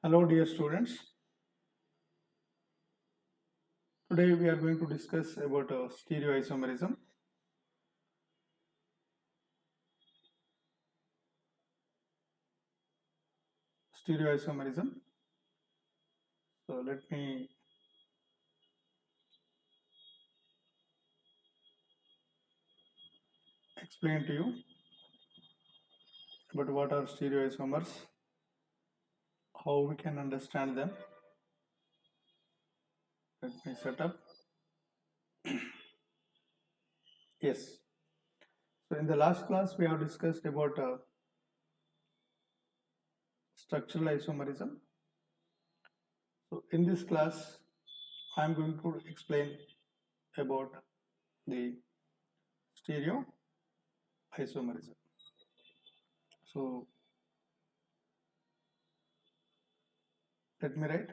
Hello dear students, today we are going to discuss about stereo isomerism. Stereo isomerism. So let me explain to you about what are stereo isomers, how we can understand them. Let me set up. Yes. So in the last class we have discussed about structural isomerism. So in this class I am going to explain about the stereo isomerism. So let me write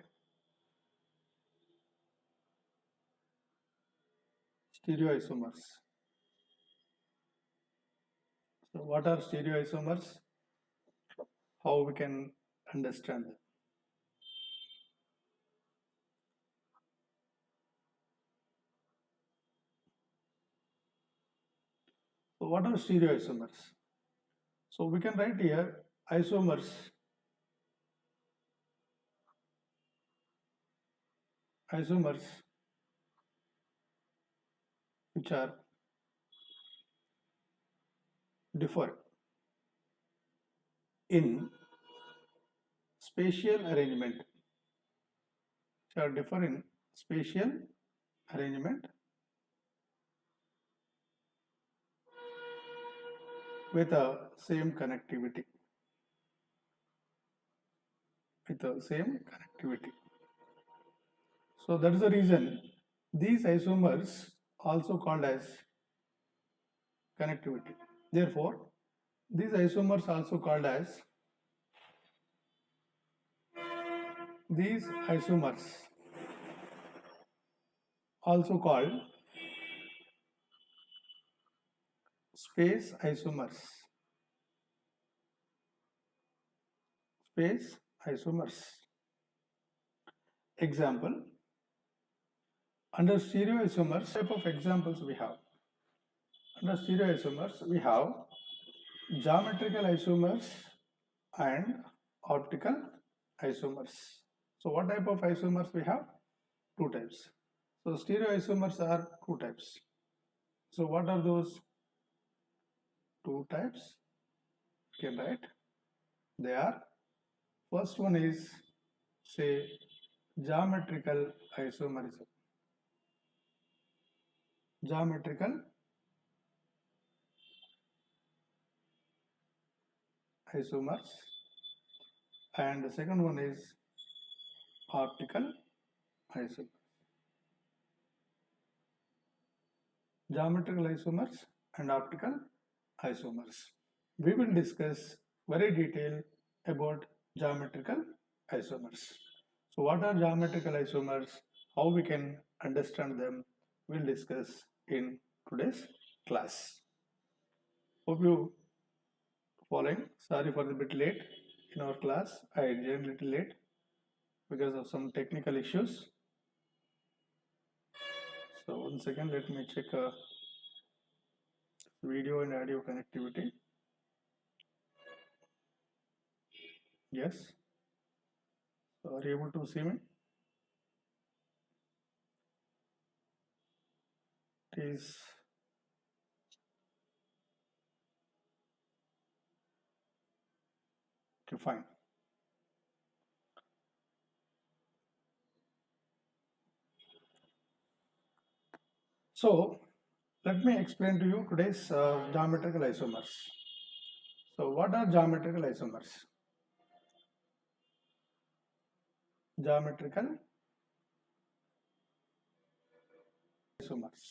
stereo isomers. So what are stereo isomers? How we can understand them? So what are stereo isomers? So we can write here isomers which are differ in spatial arrangement, with a same connectivity. So that is the reason these isomers also called as connectivity. Therefore, these isomers also called as space isomers. Example, under stereo isomers, type of examples we have. Under stereo isomers, we have geometrical isomers and optical isomers. So what type of isomers we have? Two types. So stereo isomers are two types. So what are those two types? You can write. They are, first one is, say, geometrical isomerism. And the second one is optical isomers. Geometrical isomers and optical isomers. We will discuss very detailed about geometrical isomers. So what are geometrical isomers? How we can understand them? We'll discuss in today's class. Hope you following. Sorry for the bit late in our class. I joined a little late because of some technical issues. So one second, let me check video and audio connectivity. Yes. So are you able to see me? It is okay, fine. So let me explain to you today's geometrical isomers. So what are geometrical isomers? Geometrical isomers.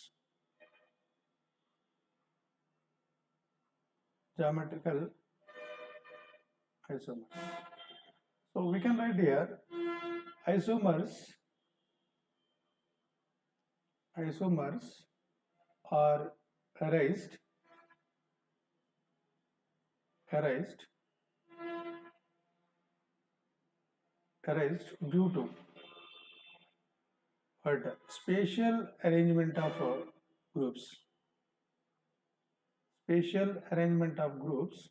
So we can write here isomers are arised erased due to what? Spatial arrangement of groups. Spatial arrangement of groups.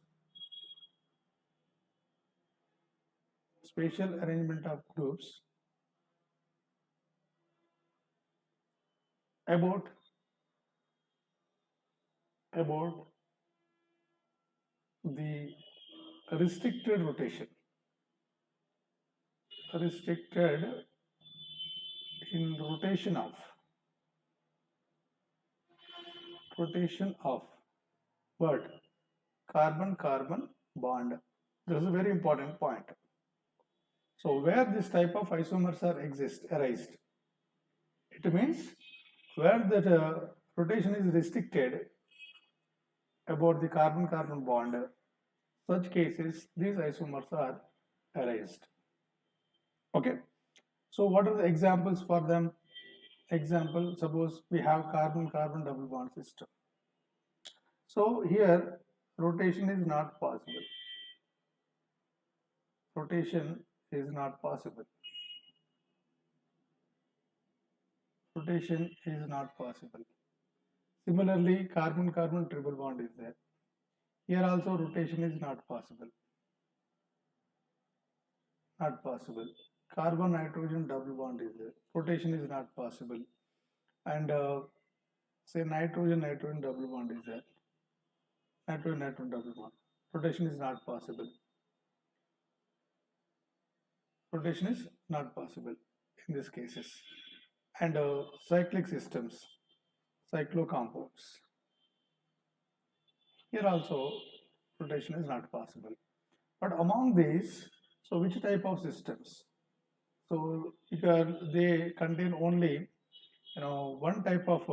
Spatial arrangement of groups about the restricted rotation. Restricted in rotation of what? Carbon-carbon bond. This is a very important point. So where this type of isomers are arised, it means where that rotation is restricted about the carbon-carbon bond, such cases these isomers are arised. Okay. So what are the examples for them? Example, suppose we have carbon-carbon double bond system. So here rotation is not possible. Rotation is not possible. Rotation is not possible. Similarly, carbon-carbon triple bond is there. Here also rotation is not possible. Not possible. Carbon-nitrogen double bond is there. Rotation is not possible. And say nitrogen-nitrogen double bond is there. Nitrogen-nitrogen double bond. Rotation is not possible. Rotation is not possible in these cases. And cyclic systems, cyclocompounds. Here also rotation is not possible. But among these, so which type of systems? So because they contain only one type of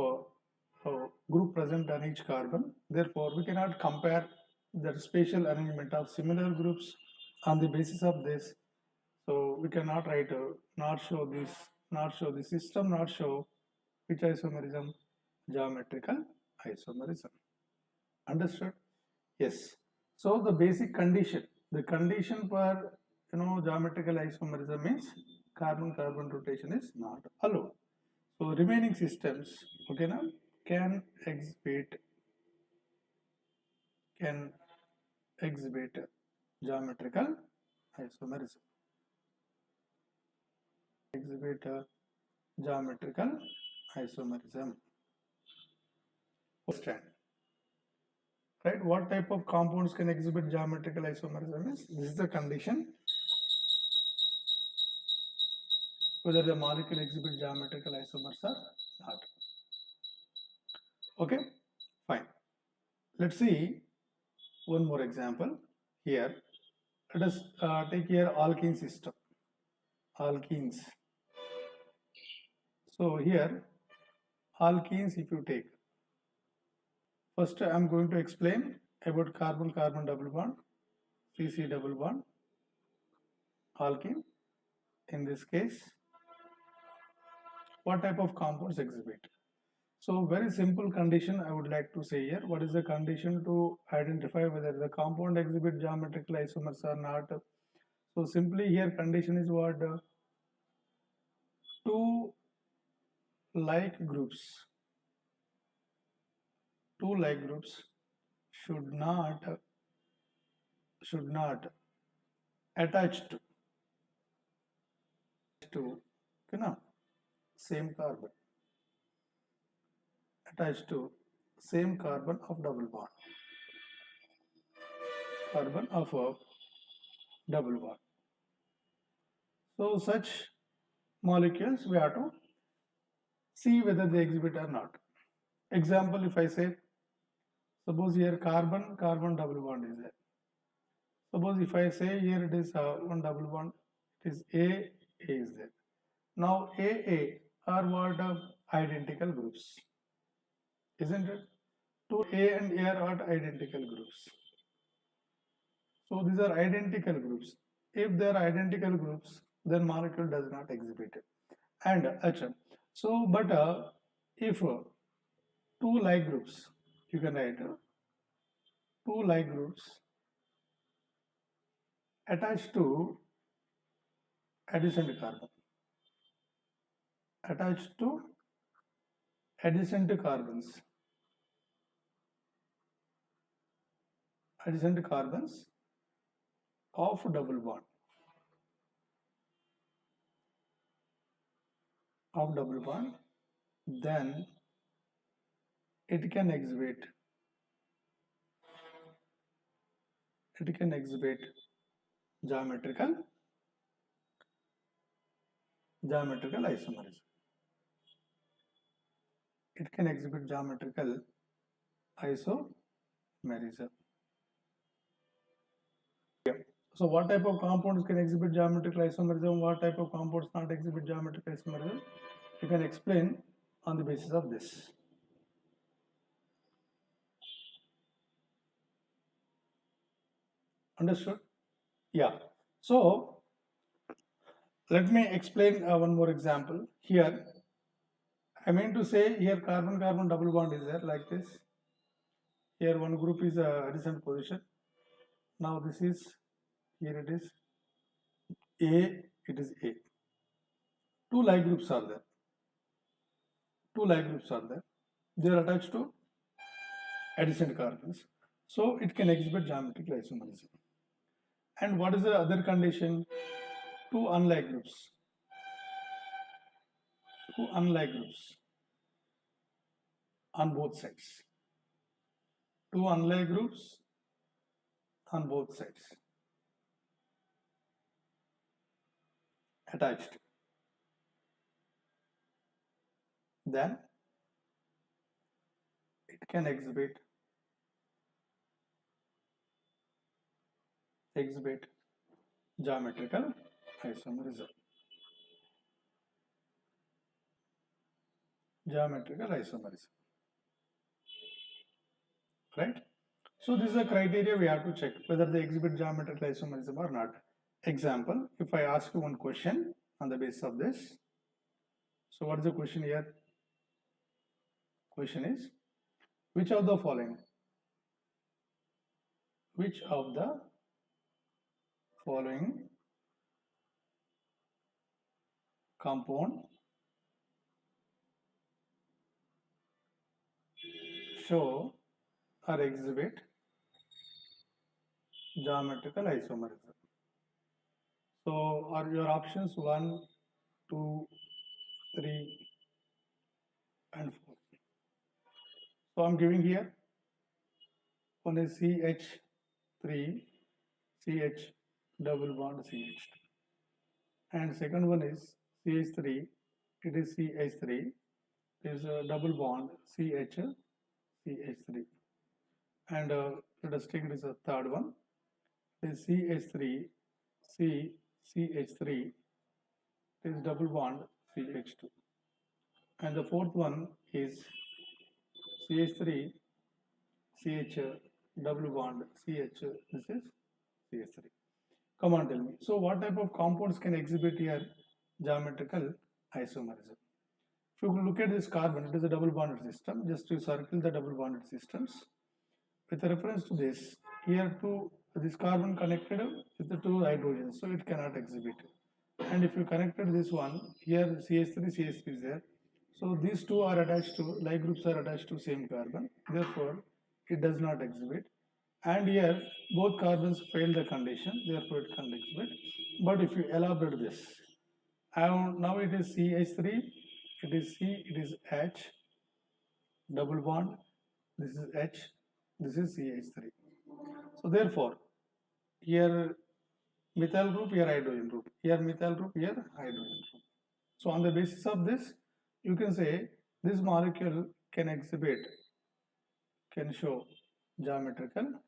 group present on each carbon, therefore we cannot compare the spatial arrangement of similar groups on the basis of this. So we cannot write not show the system, not show which isomerism? Geometrical isomerism. Understood? Yes. So the basic condition, the condition for geometrical isomerism is carbon-carbon rotation is not allowed. So remaining systems, okay, now can exhibit geometrical isomerism. Exhibit geometrical isomerism. Understand? Right? What type of compounds can exhibit geometrical isomerism is? This is the condition. Whether the molecule exhibits geometrical isomers or not. Okay, fine. Let's see one more example here. Let us take here alkene system. Alkenes. So here alkenes, if you take, first I am going to explain about carbon-carbon double bond, CC double bond, alkene. In this case, what type of compounds exhibit? So very simple condition I would like to say here. What is the condition to identify whether the compound exhibit geometrical isomers or not? So simply here condition is what? Two like groups should not attach to same carbon, attached to same carbon of double bond, carbon of a double bond. So such molecules we have to see whether they exhibit or not. Example, if I say, suppose here carbon-carbon double bond is there. Suppose if I say here it is one double bond, it is A is there. Now AA are what? Identical groups, isn't it? Two A and A are what? Identical groups. So these are identical groups. If they are identical groups, then molecule does not exhibit it. And so, but if two like groups, you can write two like groups attached to adjacent carbon, attached to adjacent carbons, adjacent carbons of double bond, then it can exhibit geometrical isomerism. It can exhibit geometrical isomerism. So what type of compounds can exhibit geometrical isomerism? What type of compounds not exhibit geometrical isomerism? You can explain on the basis of this. Understood? Yeah. So let me explain one more example. Here, I mean to say here carbon-carbon double bond is there like this. Here one group is adjacent position. Now this is, here it is A, it is A. Two like groups are there. They are attached to adjacent carbons. So it can exhibit geometrical isomerism. And what is the other condition? Two unlike groups. On both sides. Two unlike groups on both sides. Attached. Then it can exhibit geometrical isomerism. Right? So this is a criteria we have to check whether they exhibit geometrical isomerism or not. Example, if I ask you one question on the basis of this. So what is the question here? Question is, which of the following compound show or exhibit geometrical isomerism? So are your options 1, 2, 3 and 4. So I'm giving here, one is CH3, CH double bond CH2, and second one is CH3, it is CH3, there is a double bond CH3, and let us take this a third one, is CH3, CH3, is double bond CH2, and the fourth one is CH3, CH double bond CH, this is CH3. Come on, tell me. So what type of compounds can exhibit here geometrical isomerism? If you look at this carbon, it is a double bonded system. Just to circle the double bonded systems. With reference to this, here this carbon connected with the two hydrogens, so it cannot exhibit. And if you connected this one, here CH3 is there. So these two are attached to, like groups are attached to same carbon. Therefore, it does not exhibit. And here both carbons fail the condition, therefore it can't exhibit. But if you elaborate this, now it is CH3, it is C, it is H, double bond, this is H, this is CH3. So therefore, here methyl group, here hydrogen group, here methyl group, here hydrogen group. So on the basis of this, you can say this molecule can show geometrical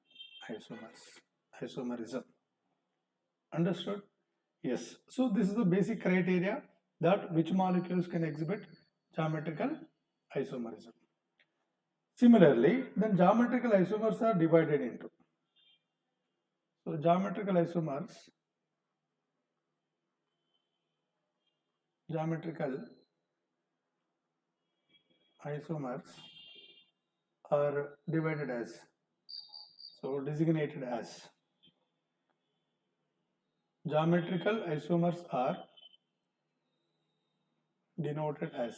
isomerism. Understood? Yes. So this is the basic criteria that which molecules can exhibit geometrical isomerism. Similarly, then geometrical isomers are divided into. So geometrical isomers are divided as, so designated as Geometrical isomers are denoted as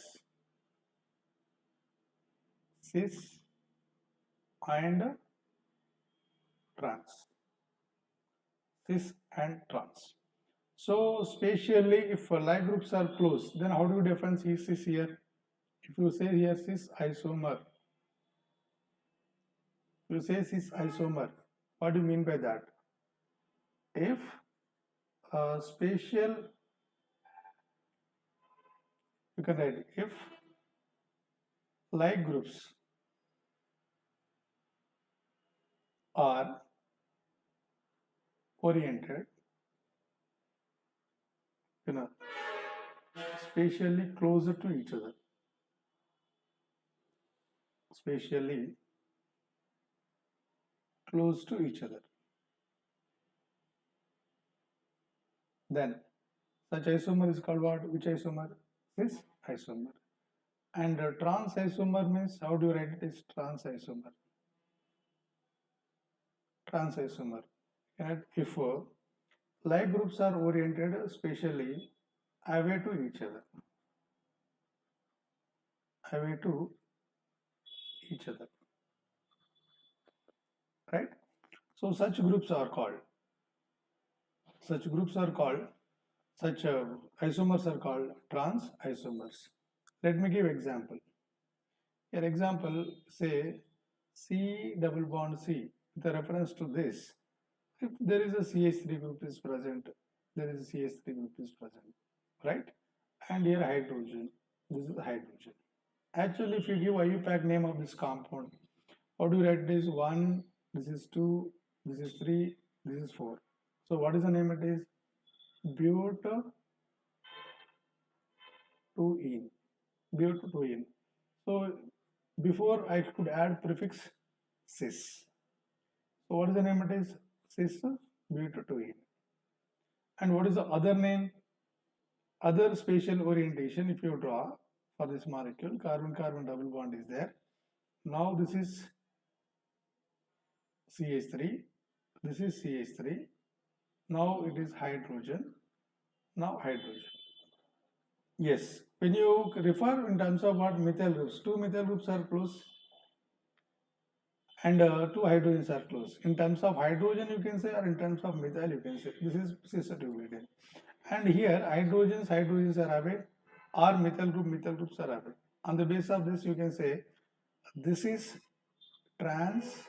cis and trans. Cis and trans. So spatially, if like groups are close, then how do you define cis here? If you say here cis isomer, you say cis isomer, what do you mean by that? If spatial, you can write if like groups are oriented, spatially closer to each other, spatially close to each other, then such isomer is called what? Which isomer? Cis isomer. And trans isomer means, how do you write it? Is trans isomer. Trans isomer. And if like groups are oriented spatially away to each other, away to each other, right? So such groups are called, such isomers are called trans isomers. Let me give example. Here example, say C double bond C, with a reference to this. If there is a CH3 group is present, there is a CH3 group is present, right? And here hydrogen, this is hydrogen. Actually, if you give IUPAC name of this compound, how do you write this? 1, this is 2, this is 3, this is 4. So what is the name it is? But2ene. But2ene. So before I could add prefix cis. So what is the name it is? Cis but2ene. And what is the other name? Other spatial orientation, if you draw for this molecule, carbon-carbon double bond is there. Now this is CH3, this is CH3, now it is hydrogen, now hydrogen. Yes, when you refer in terms of what methyl groups, 2 methyl groups are close and 2 hydrogens are close. In terms of hydrogen you can say, or in terms of methyl you can say, this is cis-2butane. And here hydrogens are away, or methyl groups are away. On the basis of this you can say this is trans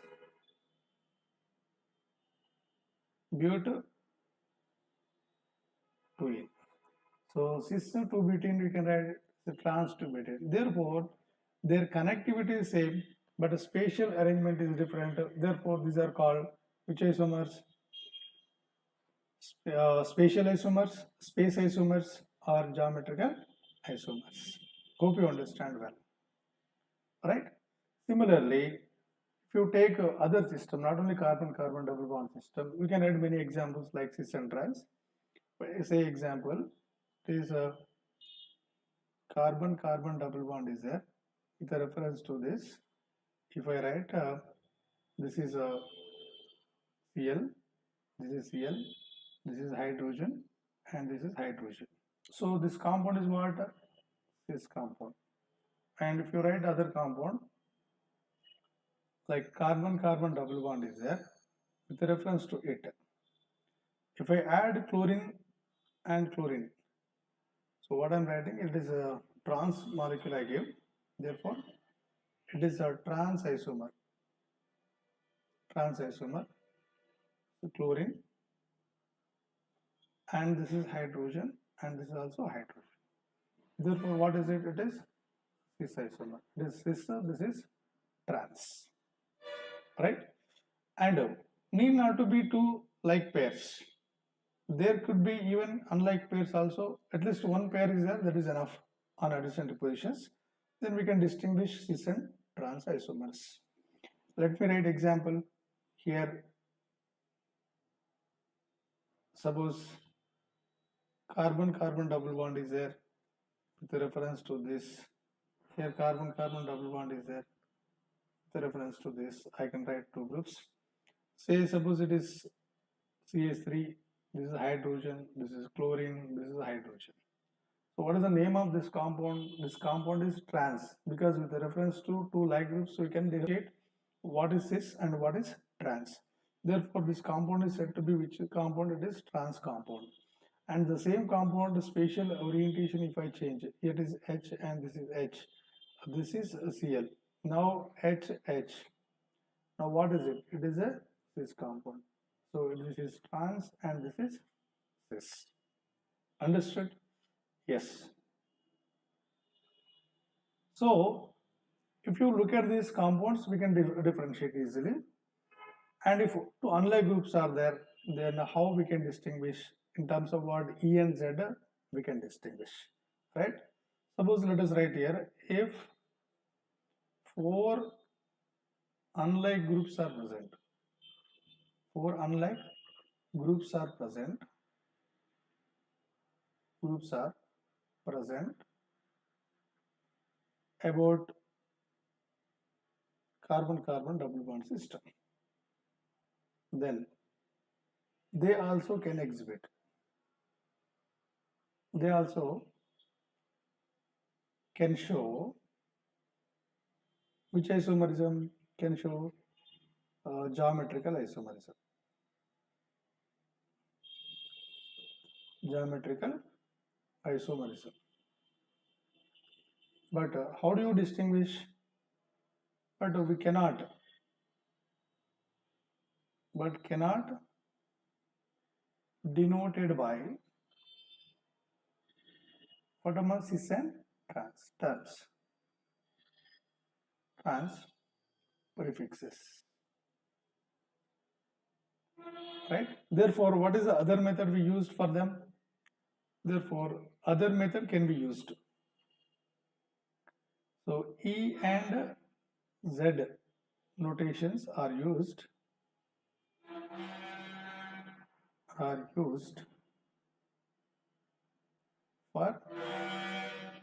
but2ene. So cis-2-butene we can write the trans-2-butane. Therefore, their connectivity is same, but the spatial arrangement is different. Therefore, these are called which isomers? Spatial isomers, space isomers, or geometrical isomers. Hope you understand well. Right? Similarly, if you take other system, not only carbon-carbon double bond system, we can add many examples like cis and trans. Say example, it is a carbon-carbon double bond is there. With a reference to this, if I write this is a Cl, this is Cl, this is hydrogen, and this is hydrogen. So this compound is what? This compound. And if you write other compound, like carbon-carbon double bond is there, with a reference to it. If I add chlorine and chlorine, so what I'm writing, it is a trans molecule I give, therefore it is a trans isomer, so chlorine, and this is hydrogen, and this is also hydrogen. Therefore what is it? It is cis isomer. This is trans, right? And need not to be two like pairs. There could be even unlike pairs also. At least one pair is there, that is enough on adjacent positions. Then we can distinguish cis and trans isomers. Let me write example here. Suppose carbon-carbon double bond is there with reference to this. Here carbon-carbon double bond is there with reference to this. I can write two groups. Say suppose it is CH3 This is hydrogen, this is chlorine, this is hydrogen. So what is the name of this compound? This compound is trans, because with reference to two like groups we can differentiate what is cis and what is trans. Therefore this compound is said to be which compound? It is trans compound. And the same compound, the spatial orientation, if I change it, here it is H and this is H, this is Cl. Now HH. Now what is it? It is a cis compound. So this is trans and this is cis. Understood? Yes. So if you look at these compounds, we can differentiate easily. And if two unlike groups are there, then how we can distinguish in terms of what E and Z we can distinguish, right? Suppose let us write here, if 4 unlike groups are present, 4 unlike groups are present about carbon-carbon double bond system, then they also can exhibit, they also can show which isomerism? Can show geometrical isomerism. Geometrical isomerism. But how do you distinguish? But we cannot denoted by what among cis and trans prefixes, right? Therefore what is the other method we used for them? Therefore other method can be used. So E and Z notations are used for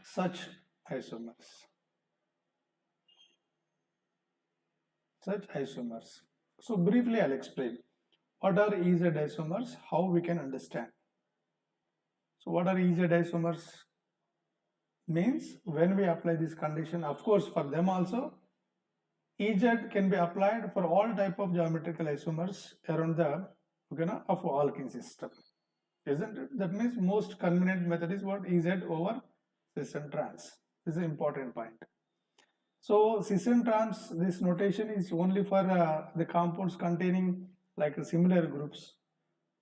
such isomers. So briefly I'll explain what are EZ isomers, how we can understand. So what are EZ isomers? Means when we apply this condition, of course for them also EZ can be applied for all type of geometrical isomers around the of alkene system, isn't it? That means most convenient method is what? EZ over cis and trans. This is an important point. So cis and trans, this notation is only for the compounds containing like similar groups,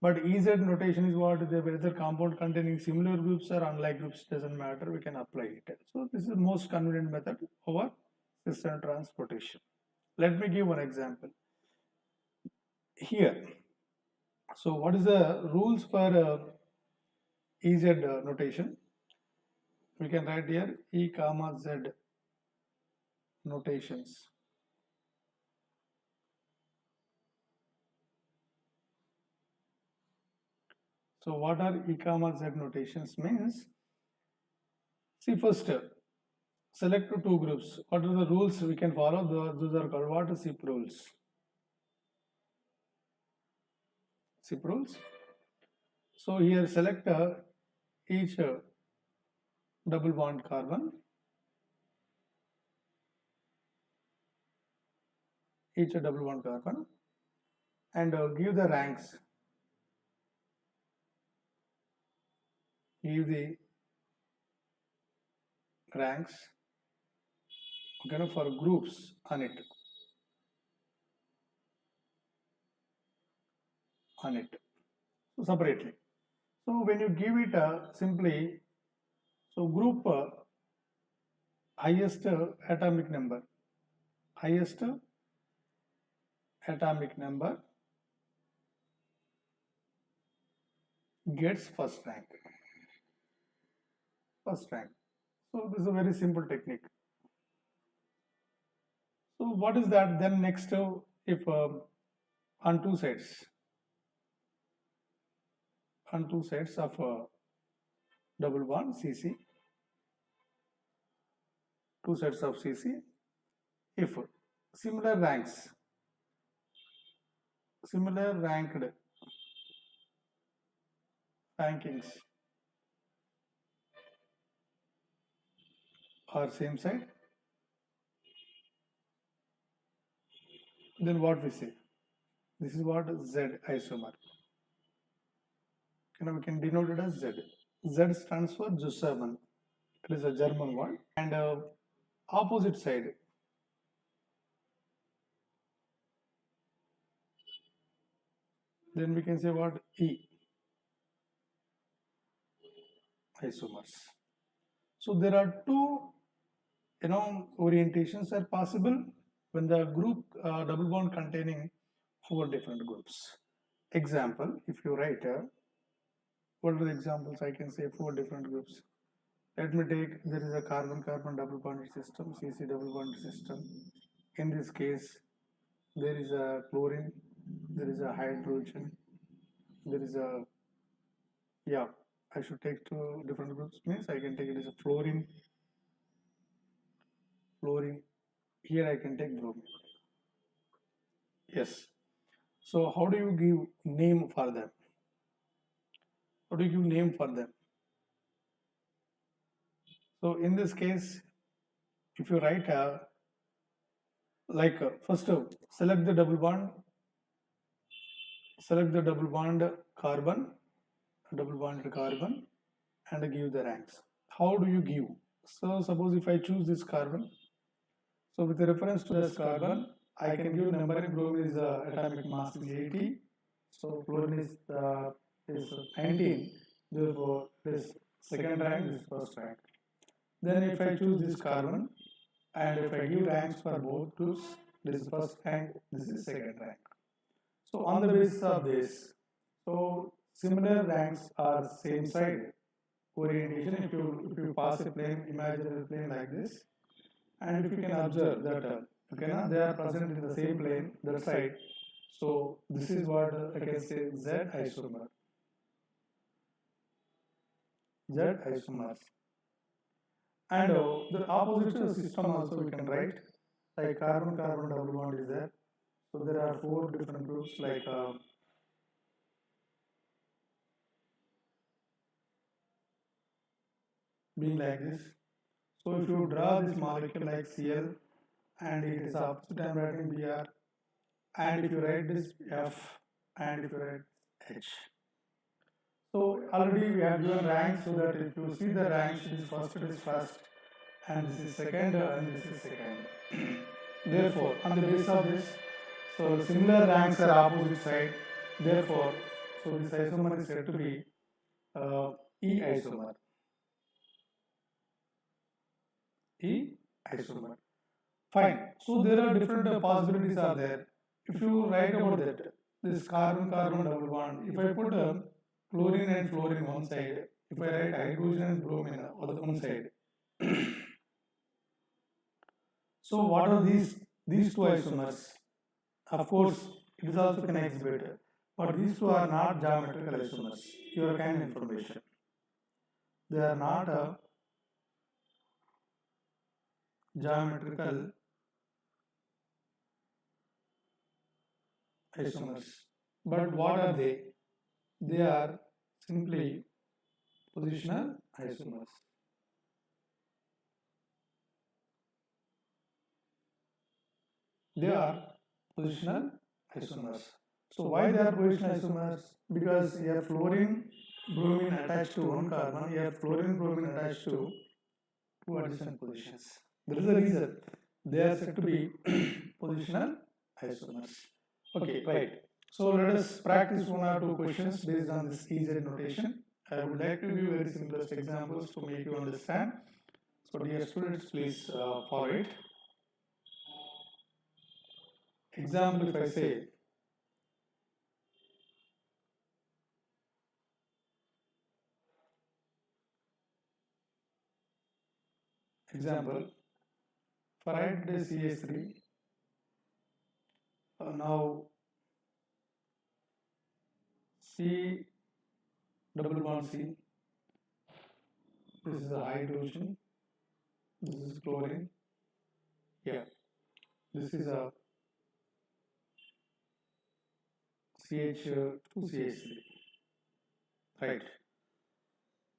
but EZ notation is what? Whether compound containing similar groups or unlike groups, doesn't matter, we can apply it. So this is the most convenient method over cis and trans notation. Let me give one example here. So what is the rules for EZ notation? We can write here E comma Z notations. So what are E comma Z notations means? See, first select two groups. What are the rules we can follow? Those are called what? SIP rules. SIP rules. So here select each double bond carbon, and give the ranks. Give the ranks for groups on it. So separately. So when you give it simply, so group highest atomic number gets first rank. So this is a very simple technique. So what is that? Then next, if on two sides of double bond CC, two sets of CC, if similar ranked, rankings are same side, then what we say? This is what Z isomer. We can denote it as Z. Z stands for zusammen. It is a German word. And opposite side, then we can say what? E isomers. So there are two orientations are possible when the group double bond containing 4 different groups. Example, if you write what are the examples? I can say 4 different groups. Let me take, there is a carbon-carbon double bonded system, CC double bonded system. In this case, there is a chlorine, there is a hydrogen, there is a, I should take 2 different groups, means I can take it as a fluorine, here I can take bromine. Yes. So how do you give name for them? How do you give name for them? So in this case, if you write first select the double bond carbon, and give the ranks. How do you give? So suppose if I choose this carbon, so with reference to this carbon, I can give numbering. Bromine is atomic mass is 80, so fluorine is 19. Therefore, this second rank, this first rank. Then if I choose this carbon, and if I give ranks for both groups, this is first rank, this is second rank. So on the basis of this, so similar ranks are same side orientation. If you pass a plane, imaginary plane like this, and if you can observe that they are present in the same plane, that side. So this is what I can say Z isomer. Z isomers. And the opposite system also we can write, like carbon-carbon double bond is there. So there are 4 different groups like being like this. So if you draw this molecule like Cl, and it is opposite, I am writing Br, and if you write this F, and if you write H. So already we have given ranks, so that if you see the ranks, it is first, and this is second, and this is second. Therefore, on the basis of this, so similar ranks are opposite side. Therefore, so this isomer is said to be E isomer. E isomer. Fine. So there are different possibilities are there. If you write about that, this carbon-carbon double bond, if I put chlorine and fluorine one side, if I write hydrogen and bromine on the one side. So what are these 2 isomers? Of course, it is also can exhibit, but these 2 are not geometrical isomers. Your kind of information. They are not geometrical isomers. But what are they? They are simply positional isomers. They are positional isomers. So why they are positional isomers? Because here fluorine, bromine attached to one carbon, here fluorine, bromine attached to 2 adjacent positions. There is a reason they are said to be positional isomers. Okay, right. So let us practice 1 or 2 questions based on this EZ notation. I would like to give very simplest examples to make you understand. So dear students, please follow it. Example, if I say, example, for write the CH3, now C double bond C, this is a hydrogen, this is chlorine, this is a CH2CH3, right.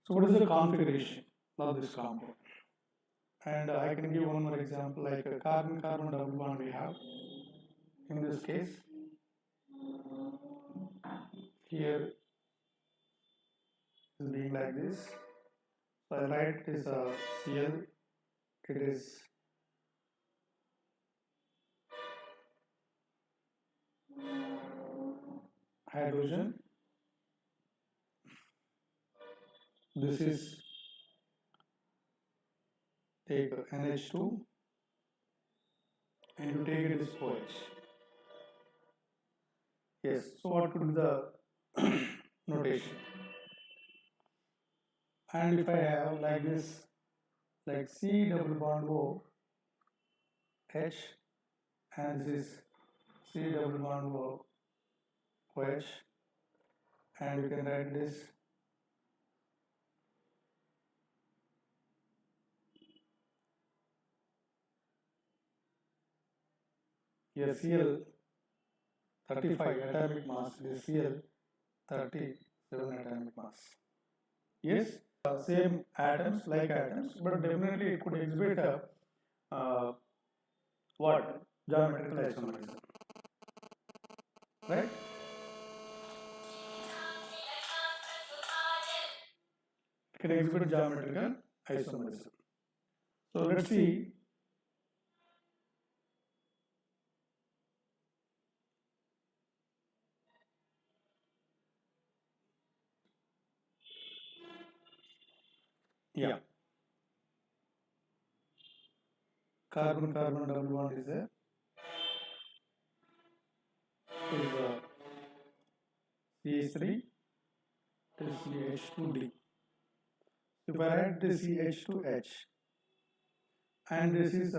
So what is the configuration of this compound? And I can give one more example, like a carbon-carbon double bond we have. In this case, here is being like this. So I write this Cl, it is hydrogen, this is take NH2 and you take it as OH. Yes, so what could be the notation? And if I have like this, like C double bond O H, and this is C double bond O OH, and you can write this here Cl 35 atomic mass, this Cl 37 atomic mass. Yes, same atoms, like atoms, but definitely it could exhibit what? Geometrical isomerism, right? It can exhibit geometrical isomerism. So let's see. Yeah. Carbon-carbon double bond is there. Is CH3 to CH2D. If I write the CH2H, and this is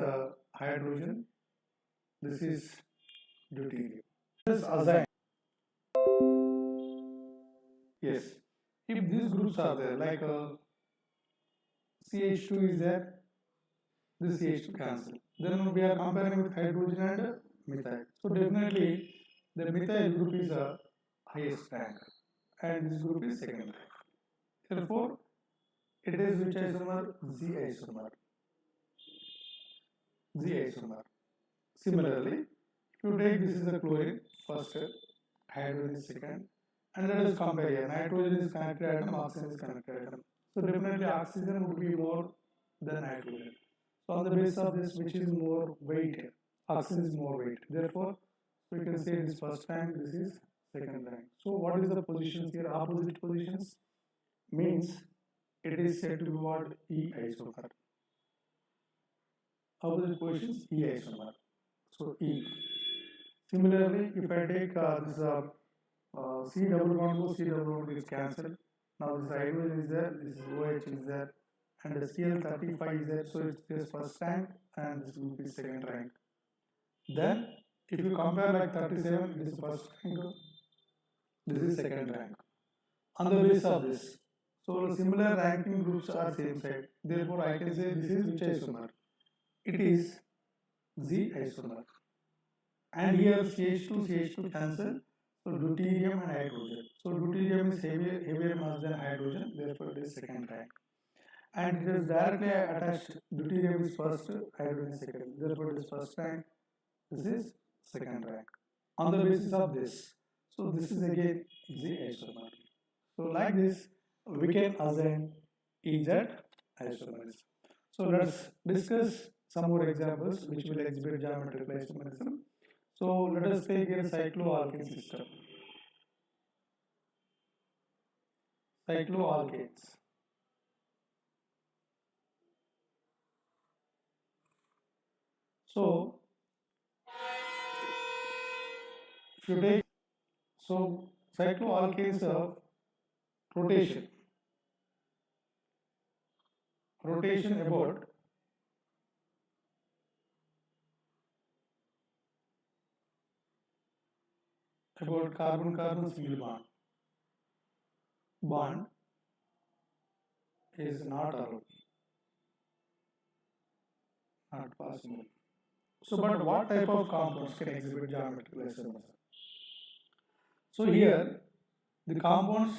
hydrogen, this is deuterium. This azine. Yes, if these groups are there, like CH2 is there, this CH2 cancel. Then we are comparing with hydrogen and methyl. So definitely the methyl group is a highest rank and this group is second rank. Therefore, it is which isomer? Z isomer. Z isomer. Similarly, if you take this is the chlorine, first, hydrogen is second, and let us compare here. Nitrogen is connected atom, oxygen is connected atom. So definitely oxygen would be more than nitrogen. So on the basis of this, which is more weight, oxygen is more weight. Therefore, we can say this first rank, this is second rank. So what is the positions here? Opposite positions means it is said to be what? E isomer. Opposite positions, E isomer. So E. Similarly, if I take this C double bond O, C double bond is cancelled. Now this hydrogen is there, this is OH is there, and the Cl35 is there, so it's this first rank and this group is second rank. Then if you compare like 37, this is first rank, this is second rank. On the basis of this, so similar ranking groups are same side. Therefore, I can say this is which isomer? It is Z isomer. And here CH2 cancel. So deuterium and hydrogen. So deuterium is heavier mass than hydrogen. Therefore, it is second rank. And it is directly attached. Deuterium is first, hydrogen is second. Therefore, it is first rank. This is second rank. On the basis of this, so this is again Z isomer. So like this, we can assign EZ isomerism. So let's discuss some more examples which will exhibit geometrical isomerism. So let us take here cycloalkane system. Cycloalkanes. So if you take, so cycloalkanes of rotation about carbon-carbon single bond is not allowed, not possible. So, but what type of compounds can exhibit geometrical isomerism? So here, the compounds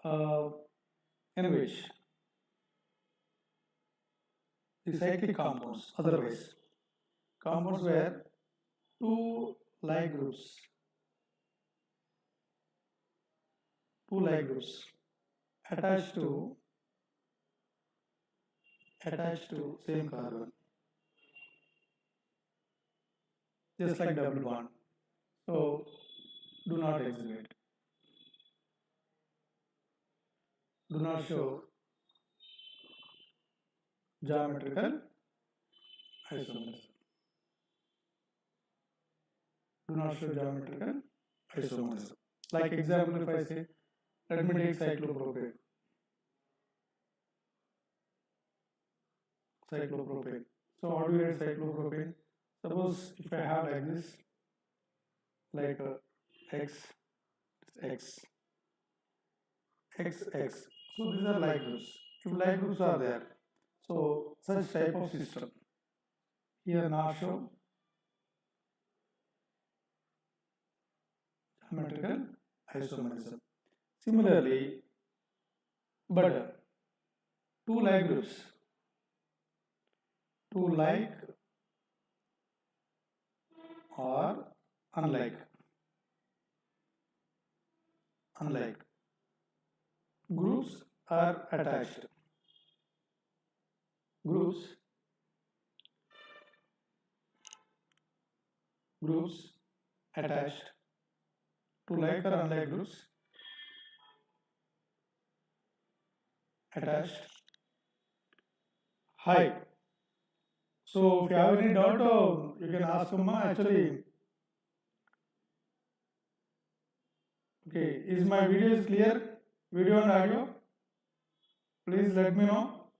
uh, in which the cyclic compounds, otherwise compounds where two like groups, attached to same carbon, just like double bond. So do not exhibit, do not show geometrical isomerism. Do not show geometrical isomerism. Like example, if I say, let me take cyclopropane. So how do you write cyclopropane? Suppose if I have like this, like X, X, X, X. So these are like groups. If like groups are there, so such type of system. Here not show geometrical isomerism. Similarly, but two like groups, two like or unlike, groups are attached. Groups attached to like or unlike groups attached high. So if you have any doubt, you can ask Amma. Actually, okay, is my video is clear? Video and audio? Please let me know.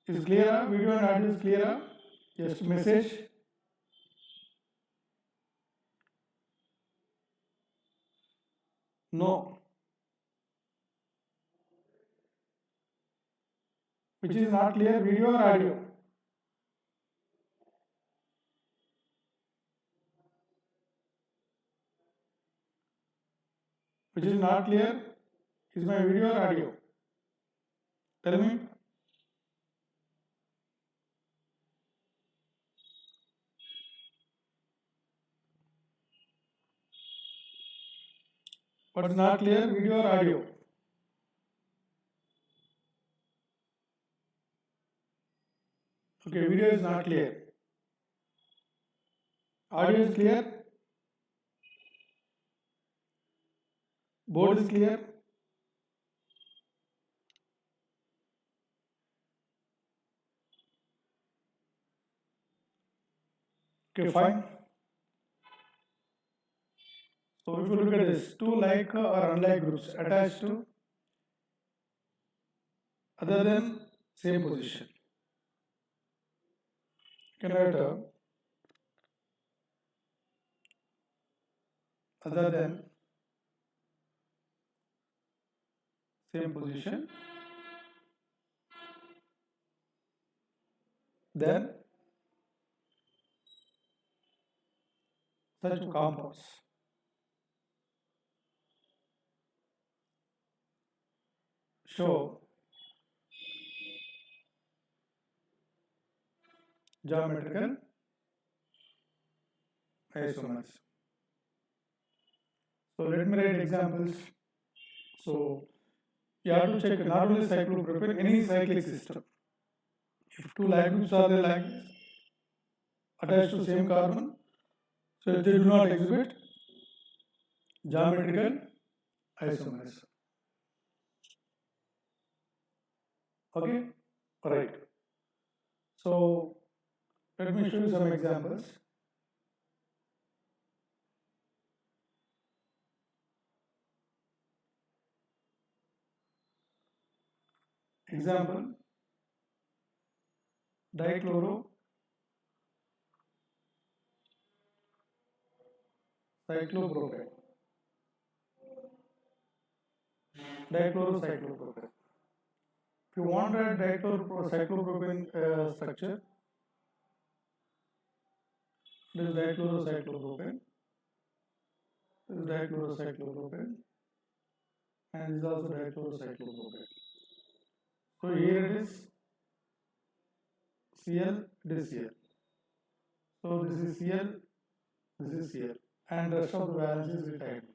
Is clear? Video and audio is clear? Just message. No. Which is not clear, video or audio? Which is not clear? Is my video or audio? Tell me. What's not clear, video or audio? Okay, video is not clear. Audio is clear. Board is clear. Okay, fine. So if you look at this, two like or unlike groups attached to other than same position. You can write other than same position, then such compounds show geometrical isomerism. So let me write examples. So you have to check not only cyclopropane, any cyclic system. If two like groups are there like this, attached to same carbon, so they do not exhibit geometrical isomerism. Okay, right. So let me show you some examples. Example, dichloro cyclopropane. Dichlorocyclopropane. If you want a dichlorocyclopropane structure, This is dichlorocyclopropane. This is dichlorocyclopropane, and this is also dichlorocyclopropane. So here it is Cl, this Cl. So this is Cl, this is Cl, and the rest of the valence is with hydrogen.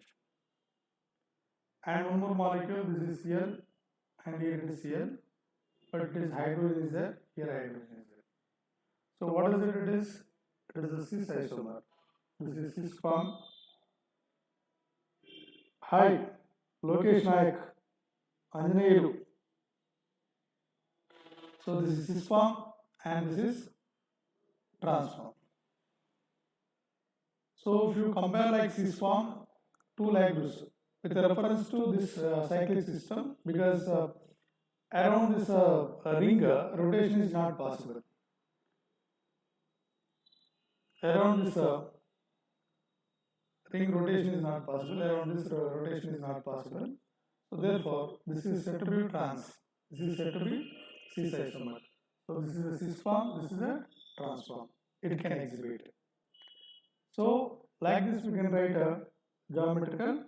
And one more molecule, this is Cl, and here it is Cl, but it is hydrogen is there, here hydrogen is there. So what is it? It is a cis isomer. This is cis form. Hi, Lokesh Nayak, Anjaneyalu. So this is cis form and this is trans form. So if you compare like cis form, two like groups with reference to this cyclic system, because around this ring rotation is not possible. Around this ring rotation is not possible. Around this rotation is not possible. So therefore, this is said to be trans. This is said to be cis isomer. So this is a cis form. This is a trans form. It can exhibit. So like this, we can write a geometrical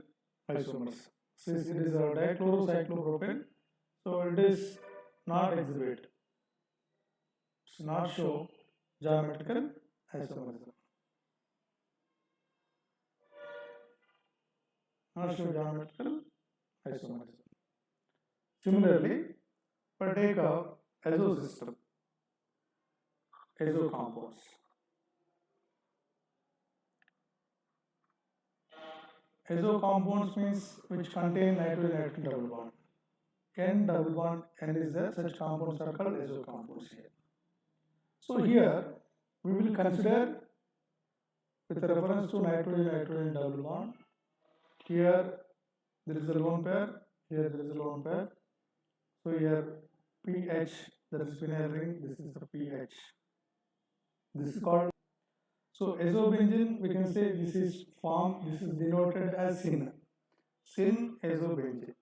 isomers. Since it is a dichlorocyclopropane, so it is not exhibit. It's not show geometrical isomerism. Not show geometrical isomerism. Similarly, we take a azo system, azo compounds. Azo compounds means which contain nitrogen-nitrogen double bond. N double bond N is there, such compounds are called azo compounds here. So here we will consider with reference to nitrogen-nitrogen double bond. Here there is a lone pair, here there is a lone pair. So here pH, that is phenyl ring, this is the pH. This is called. So azobenzene, we can say this is form, this is denoted as syn. Syn azobenzene.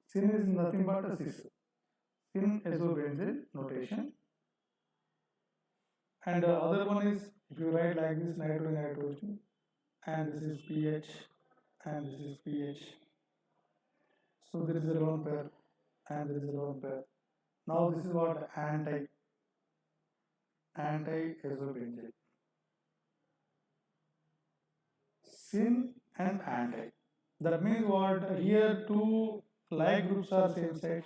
Syn is nothing but a cis. Syn azobenzene notation. And the other one is, if you write like this, nitrogen, nitrogen, and this is pH, and this is pH. So there is a lone pair, and there is a lone pair. Now this is what anti-azobenzene. Syn and anti. That means what? Here two like groups are same side,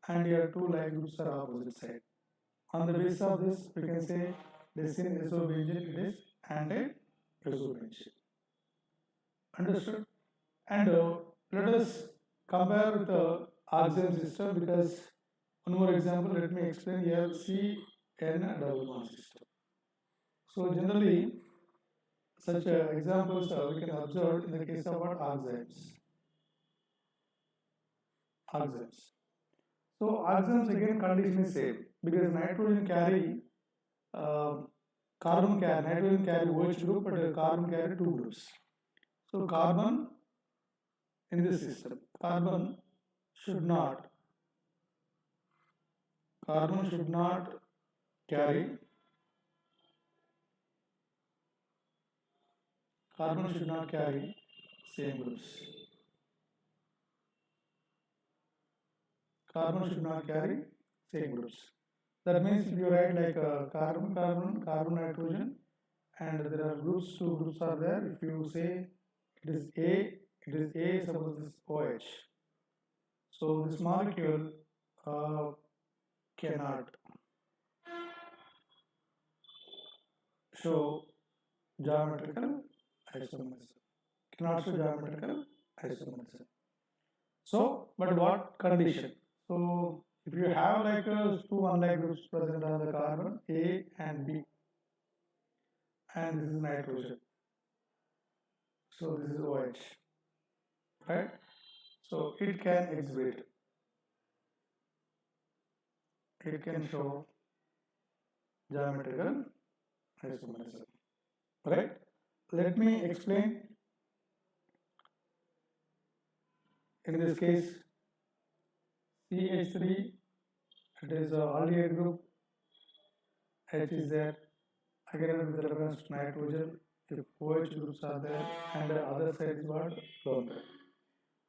and here two like groups are opposite side. On the basis of this, we can say the syn azobenzene, it is anti-azobenzene. Understood? And let us compare with the oxime system, because one more example, let me explain here. CN double bond system. So generally, such examples we can observe in the case of what? Oximes. Oximes. So oximes again condition is same, because nitrogen carry nitrogen carry OH group, but carbon carry two groups. So carbon in this system, carbon should not carry same groups. Carbon should not carry same groups. That means if you write like carbon, nitrogen, and there are groups, two groups are there. If you say it is A, suppose this is OH. So this molecule cannot show geometrical isomerism. So, but what condition? So, if you have like two unlike groups present on the carbon, A and B, and this is nitrogen. So, this is OH, right? So, it can exhibit. It can show geometrical isomerism, right? Let me explain. In this case, CH3, it is a aldehyde group, H is there, again with reference to nitrogen, if OH groups are there and the other side is what? Lone pair.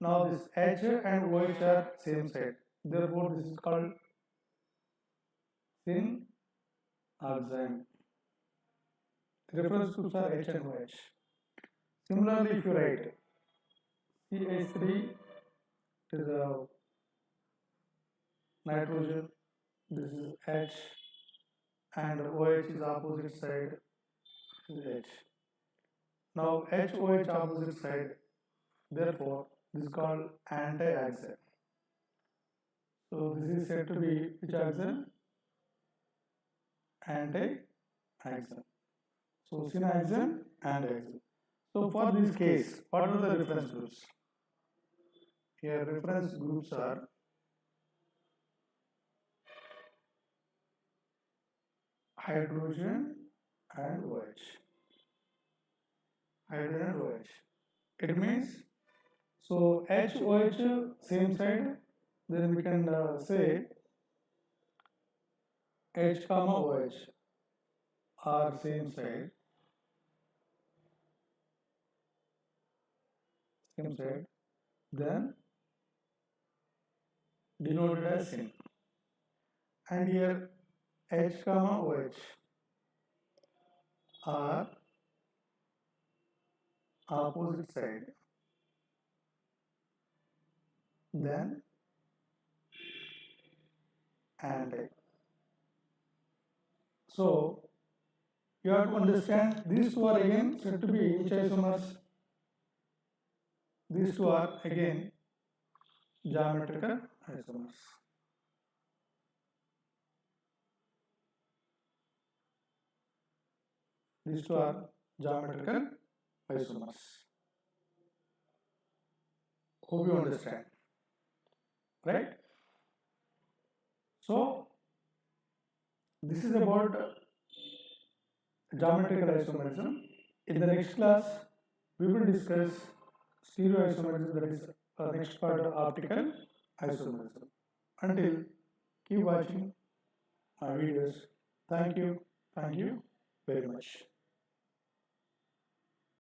Now this H and OH are same side, therefore this is called syn oxime. The reference groups are H and OH. Similarly, if you write CH3 to the nitrogen, this is H, and OH is opposite side, is H. Now HOH opposite side, therefore this is called anti-oxime. So this is said to be which oxime? Anti-oxime. So synoxime, anti-oxime. So for this case, what are the reference groups? Here reference groups are hydrogen and OH. Hydrogen and OH. It means, so HOH same side, then we can say H comma OH are same side, then denoted as syn. And here H comma OH are opposite side, then anti. So you have to understand these two are again said to be which isomers? These two are again geometrical isomers. These two are geometrical isomers. Hope you understand, right? So this is about geometrical isomerism. In the next class, we will discuss stereo isomerism, that is next part of optical isomerism. Until, keep watching my videos. Thank you very much.